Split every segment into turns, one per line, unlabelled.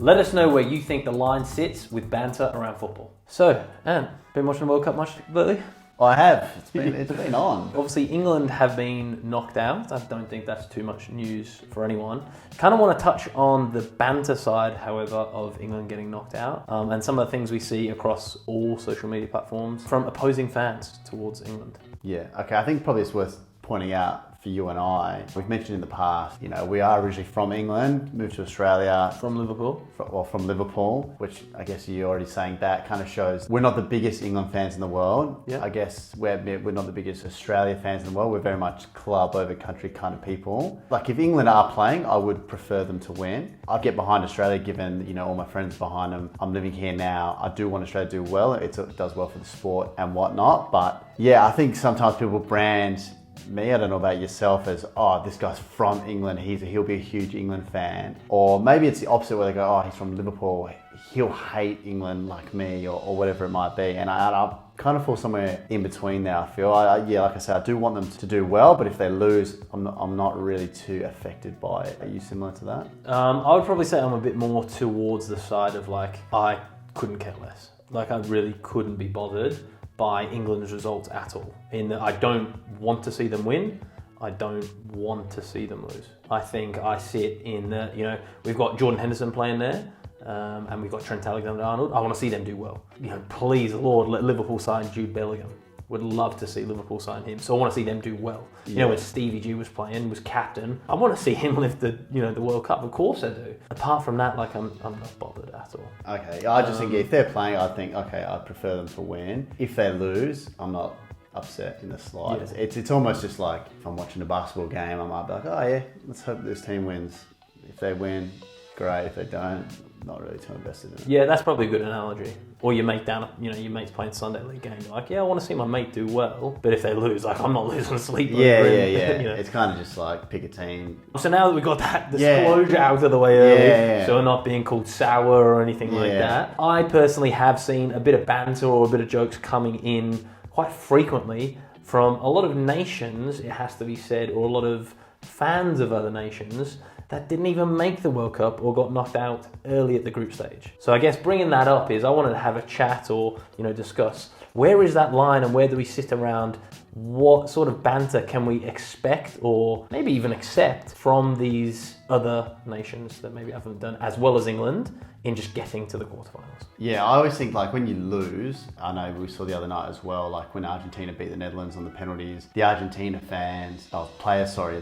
Let us know where you think the line sits with banter around football. So, Ant, been watching the World Cup much lately?
I have. It's been on.
Obviously, England have been knocked out. I don't think that's too much news for anyone. Kind of want to touch on the banter side, however, of England getting knocked out, and some of the things we see across all social media platforms from opposing fans towards England.
Yeah, okay. I think probably it's worth pointing out for you and I, we've mentioned in the past, we are originally from England, moved to Australia.
From Liverpool?
From Liverpool, which I guess you're already saying that kind of shows we're not the biggest England fans in the world.
Yeah.
I guess we're not the biggest Australia fans in the world. We're very much club over country kind of people. Like if England are playing, I would prefer them to win. I'd get behind Australia given, all my friends behind them. I'm living here now. I do want Australia to do well. It does well for the sport and whatnot. But yeah, I think sometimes people brand me, I don't know about yourself, as this guy's from England, he'll be a huge England fan. Or maybe it's the opposite where they go, he's from Liverpool, he'll hate England like me, or whatever it might be. And I kind of fall somewhere in between there, I feel. Like I said, I do want them to do well, but if they lose, I'm not really too affected by it. Are you similar to that?
I would probably say I'm a bit more towards the side of I couldn't care less. I really couldn't be bothered by England's results at all. In that I don't want to see them win, I don't want to see them lose. I think I sit in the, we've got Jordan Henderson playing there, and we've got Trent Alexander-Arnold. I want to see them do well. Please, Lord, let Liverpool sign Jude Bellingham. Would love to see Liverpool sign him. So I want to see them do well.
Yeah.
When Stevie G was playing, was captain, I want to see him lift the World Cup. Of course I do. Apart from that, I'm not bothered at all.
Okay, I just think if they're playing, I think, I'd prefer them to win. If they lose, I'm not upset in the slightest. Yeah. It's almost just like if I'm watching a basketball game, I might be like, let's hope this team wins. If they win, great. If they don't, not really too invested in it.
Yeah, that's probably a good analogy. Or your mate down, your mate's playing Sunday League game. You're like, I want to see my mate do well. But if they lose, I'm not losing sleep.
Yeah. It's kind of just like pick a team.
So now that we've got that disclosure out of the way early, so we're not being called sour or anything like that. I personally have seen a bit of banter or a bit of jokes coming in quite frequently from a lot of nations, it has to be said, or a lot of fans of other nations that didn't even make the World Cup or got knocked out early at the group stage. So I guess bringing that up is I wanted to have a chat or discuss where is that line and where do we sit around what sort of banter can we expect or maybe even accept from these other nations that maybe haven't done as well as England in just getting to the quarterfinals.
Yeah, I always think when you lose, I know we saw the other night as well, when Argentina beat the Netherlands on the penalties, the Argentina players,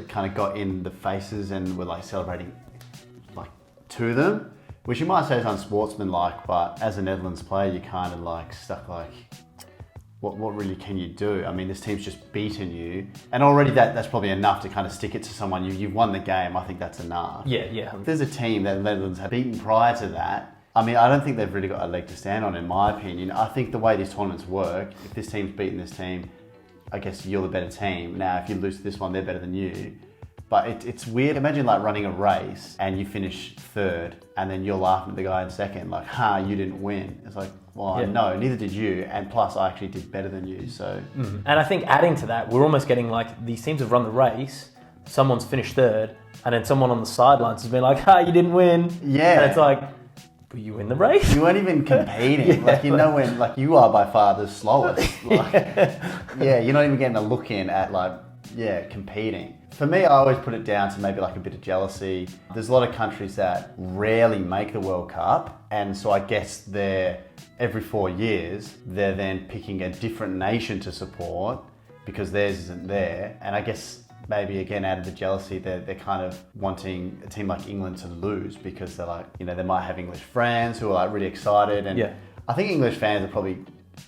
kind of got in the faces and were celebrating to them, which you might say is unsportsmanlike, but as a Netherlands player, you're kind of stuck what really can you do? I mean, this team's just beaten you, and already that's probably enough to kind of stick it to someone. You've won the game. I think that's enough.
Yeah.
If there's a team that the Netherlands have beaten prior to that, I mean, I don't think they've really got a leg to stand on, in my opinion. I think the way these tournaments work, if this team's beaten this team, I guess you're the better team. Now, if you lose to this one, they're better than you. But it's weird. Imagine running a race and you finish third and then you're laughing at the guy in second, you didn't win. It's no, neither did you. And plus I actually did better than you, so.
Mm-hmm. And I think adding to that, we're almost getting these teams have run the race, someone's finished third, and then someone on the sidelines has been you didn't win.
Yeah.
And it's but you win the race.
You weren't even competing. When you are by far the slowest. You're not even getting a look in at competing. For me, I always put it down to maybe a bit of jealousy. There's a lot of countries that rarely make the World Cup, and so I guess every 4 years, they're then picking a different nation to support because theirs isn't there. And I guess maybe again out of the jealousy, they're kind of wanting a team like England to lose because they're they might have English friends who are really excited. And I think English fans are probably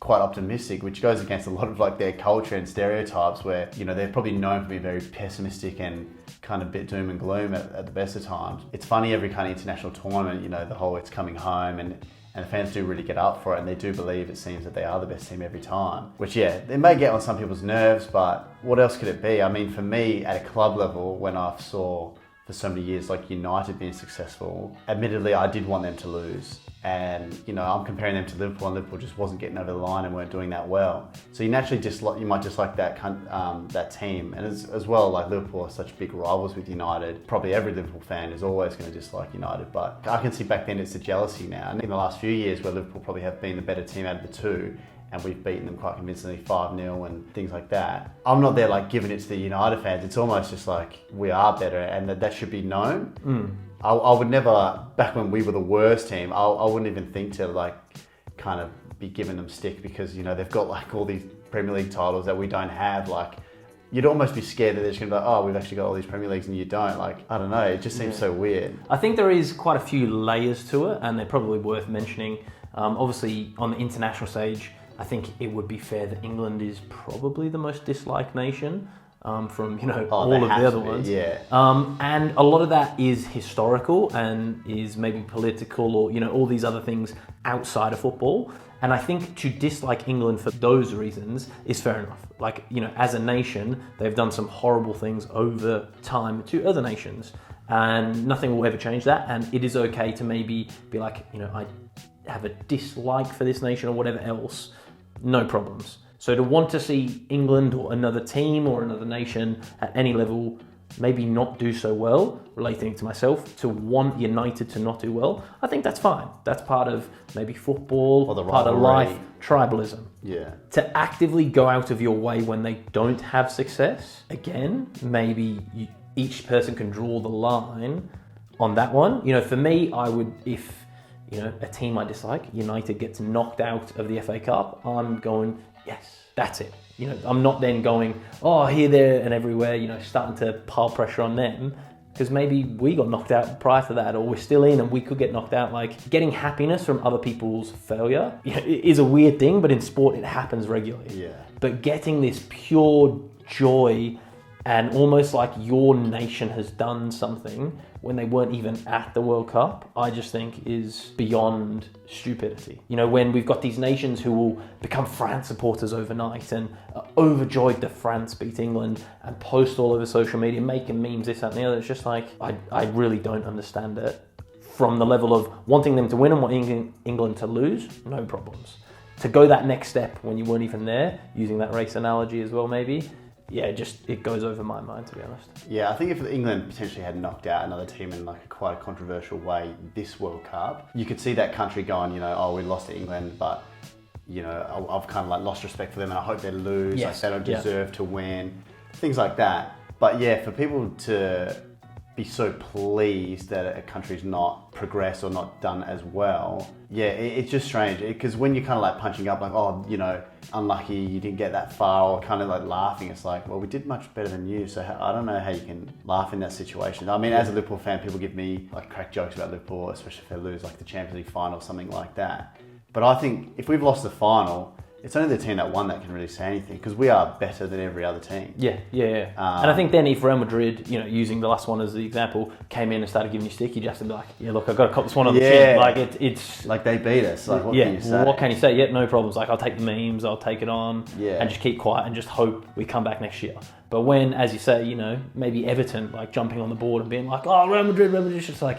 quite optimistic, which goes against a lot of their culture and stereotypes where, they're probably known to be very pessimistic and kind of a bit doom and gloom at the best of times. It's funny, every kind of international tournament, the whole it's coming home and the fans do really get up for it and they do believe, it seems, that they are the best team every time. Which, it may get on some people's nerves, but what else could it be? I mean, for me, at a club level, when I saw for so many years, like United being successful. Admittedly, I did want them to lose. And, I'm comparing them to Liverpool, and Liverpool just wasn't getting over the line and weren't doing that well. So you naturally you might dislike that team. And as well, like Liverpool are such big rivals with United. Probably every Liverpool fan is always going to dislike United. But I can see back then it's the jealousy now. And in the last few years, where Liverpool probably have been the better team out of the two, and we've beaten them quite convincingly 5-0 and things like that. I'm not there like giving it to the United fans. It's almost just like we are better, and that should be known. I would never, back when we were the worst team, I wouldn't even think to like kind of be giving them stick because, they've got like all these Premier League titles that we don't have. Like, you'd almost be scared that they're just going to be like, oh, we've actually got all these Premier Leagues and you don't. Like, I don't know, it just seems so weird.
I think there is quite a few layers to it, and they're probably worth mentioning. Obviously, on the international stage, I think it would be fair that England is probably the most disliked nation. From all of the other ones, and a lot of that is historical and is maybe political or all these other things outside of football. And I think to dislike England for those reasons is fair enough. Like as a nation, they've done some horrible things over time to other nations, and nothing will ever change that. And it is okay to maybe be like, I have a dislike for this nation or whatever else. No problems. So to want to see England or another team or another nation at any level maybe not do so well, relating to myself, to want United to not do well, I think that's fine. That's part of maybe football,
or the
part of life, tribalism.
Yeah.
To actively go out of your way when they don't have success, again, maybe each person can draw the line on that one. For me, I would, if a team I dislike, United, gets knocked out of the FA Cup, I'm going, yes, that's it. I'm not then going, oh, here, there, and everywhere, starting to pile pressure on them, because maybe we got knocked out prior to that, or we're still in and we could get knocked out. Like, getting happiness from other people's failure is a weird thing, but in sport it happens regularly.
Yeah.
But getting this pure joy and almost like your nation has done something when they weren't even at the World Cup, I just think is beyond stupidity. When we've got these nations who will become France supporters overnight and are overjoyed that France beat England and post all over social media, making memes, this, that and the other, it's just like, I really don't understand it. From the level of wanting them to win and wanting England to lose, no problems. To go that next step when you weren't even there, using that race analogy as well maybe, it goes over my mind, to be honest.
Yeah, I think if England potentially had knocked out another team in like quite a controversial way this World Cup, you could see that country going, we lost to England, but I've kind of like lost respect for them and I hope they lose.
Yes.
Like they don't deserve to win, things like that. But yeah, for people to be so pleased that a country's not progressed or not done as well, it's just strange. Because when you're kind of like punching up, like, unlucky you didn't get that far, or kind of like laughing, it's like, well, we did much better than you, so I don't know how you can laugh in that situation. I mean, as a Liverpool fan, people give me like crack jokes about Liverpool, especially if they lose like the Champions League final or something like that. But I think if we've lost the final, it's only the team that won that can really say anything, because we are better than every other team.
Yeah. And I think then if Real Madrid, using the last one as the example, came in and started giving you stick, you just have to be like, yeah, look, I've got to cop this one on the chin. Like it's
like they beat us. Like what can you say?
What can you say? Yeah, no problems. Like I'll take the memes, I'll take it on, and just keep quiet and just hope we come back next year. But when, as you say, maybe Everton like jumping on the board and being like, oh, Real Madrid, it's just like,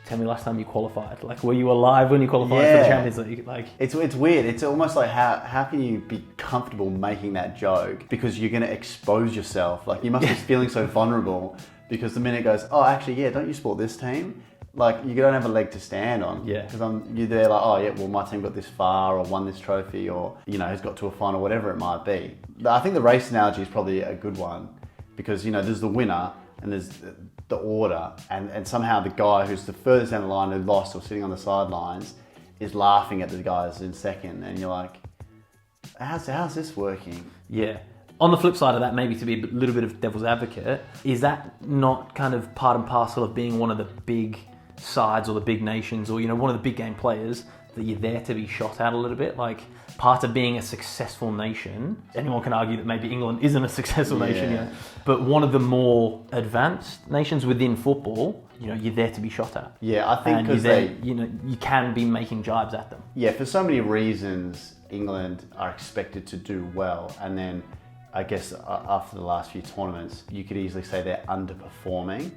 tell me last time you qualified. Like, were you alive when you qualified for the Champions League? Like,
it's weird. It's almost like how can you be comfortable making that joke, because you're going to expose yourself. Like, you must be feeling so vulnerable, because the minute it goes, oh, actually, don't you support this team? Like, you don't have a leg to stand on.
Yeah.
Because you're there like, oh yeah, well, my team got this far or won this trophy or has got to a final, whatever it might be. I think the race analogy is probably a good one, because there's the winner and there's the order, and somehow the guy who's the furthest down the line, who lost or sitting on the sidelines, is laughing at the guys in second, and you're like, how's this working?
Yeah. On the flip side of that, maybe to be a little bit of devil's advocate, is that not kind of part and parcel of being one of the big sides or the big nations, or one of the big game players, that you're there to be shot at a little bit? Like, part of being a successful nation, anyone can argue that maybe England isn't a successful nation, but one of the more advanced nations within football, you're there to be shot at.
Yeah, I think because
you can be making jibes at them.
Yeah, for so many reasons, England are expected to do well, and then I guess after the last few tournaments, you could easily say they're underperforming.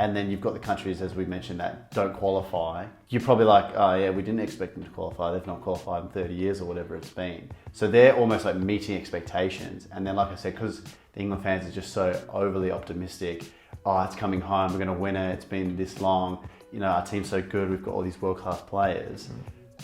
and then you've got the countries, as we mentioned, that don't qualify, you're probably like, oh yeah, we didn't expect them to qualify. They've not qualified in 30 years or whatever it's been. So they're almost like meeting expectations. And then, like I said, because the England fans are just so overly optimistic, oh, it's coming home, we're going to win it, it's been this long, you know, our team's so good, we've got all these world-class players.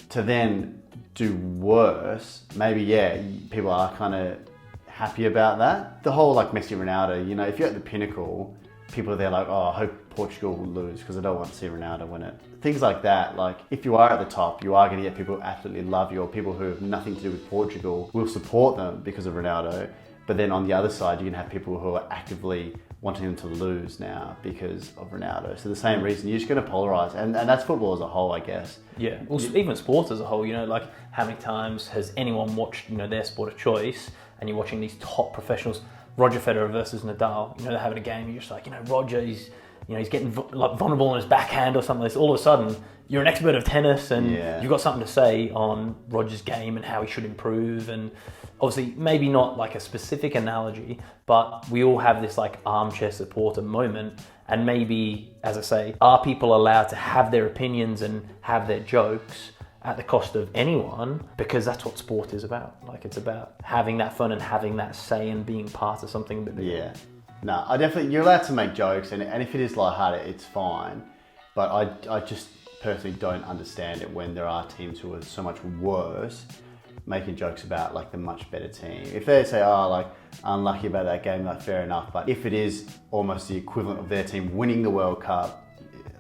To then do worse, maybe, yeah, people are kind of happy about that. The whole like Messi, Ronaldo, you know, if you're at the pinnacle, people are there like, oh, I hope Portugal will lose because I don't want to see Ronaldo win it. Things like that, like if you are at the top, you are going to get people who absolutely love you, or people who have nothing to do with Portugal will support them because of Ronaldo. But then on the other side, you're going to have people who are actively wanting them to lose now because of Ronaldo. So the same reason, you're just going to polarize. And that's football as a whole, I guess.
Yeah, well, even sports as a whole, you know, like how many times has anyone watched, you know, their sport of choice, and you're watching these top professionals, Roger Federer versus Nadal, you know, they're having a game, you're just like, you know, Roger, he's getting like vulnerable on his backhand or something like this. All of a sudden, you're an expert of tennis and you've got something to say on Roger's game and how he should improve. And obviously, maybe not like a specific analogy, but we all have this like armchair supporter moment. And maybe, as I say, are people allowed to have their opinions and have their jokes at the cost of anyone? Because that's what sport is about. Like, it's about having that fun and having that say and being part of something a bit bigger.
Yeah. No, you're allowed to make jokes, and if it is lighthearted, it's fine. But I just personally don't understand it when there are teams who are so much worse making jokes about like the much better team. If they say, oh, like, unlucky about that game, like, fair enough. But if it is almost the equivalent of their team winning the World Cup,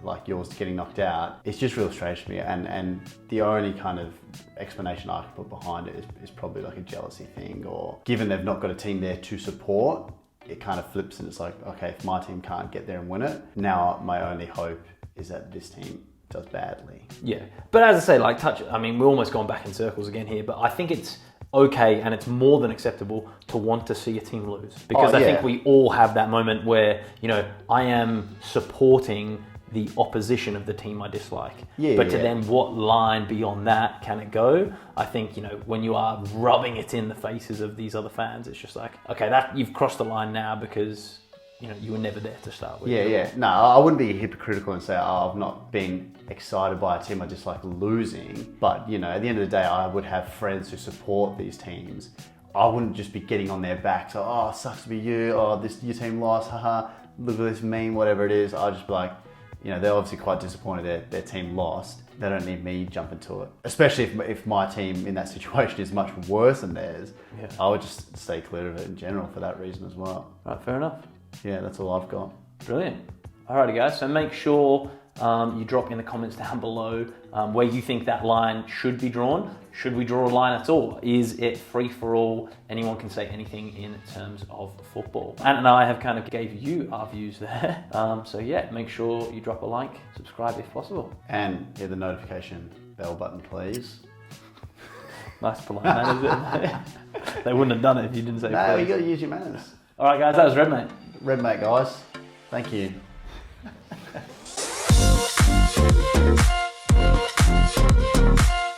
like yours getting knocked out, it's just real strange to me. And the only kind of explanation I can put behind it is probably like a jealousy thing, or given they've not got a team there to support, it kind of flips and it's like, okay, if my team can't get there and win it, now my only hope is that this team does badly.
Yeah, but as I say, like we're almost going back in circles again here, but I think it's okay and it's more than acceptable to want to see a team lose. Because I think we all have that moment where, you know, I am supporting the opposition of the team I dislike. But to then what line beyond that can it go? I think, you know, when you are rubbing it in the faces of these other fans, it's just like, okay, that you've crossed the line now because, you know, you were never there to start with.
Yeah. No, I wouldn't be hypocritical and say, oh, I've not been excited by a team I dislike losing. But, you know, at the end of the day, I would have friends who support these teams. I wouldn't just be getting on their back. So, oh, it sucks to be you. Oh, your team lost. Haha. Look at this meme, whatever it is. I'd just be like, you know, they're obviously quite disappointed their team lost. They don't need me jumping to it. Especially if my team in that situation is much worse than theirs. Yeah. I would just stay clear of it in general for that reason as well.
Right, fair enough.
Yeah, that's all I've got.
Brilliant. Alrighty guys, so make sure you drop in the comments down below where you think that line should be drawn. Should we draw a line at all? Is it free for all? Anyone can say anything in terms of football. Ant and I have kind of gave you our views there. So yeah, make sure you drop a like, subscribe if possible.
And hit the notification bell button, please.
Nice polite manners, isn't it? They wouldn't have done it if you didn't say please.
No, you got to use your manners.
All right guys, that was Red Mate.
Red Mate, guys. Thank you.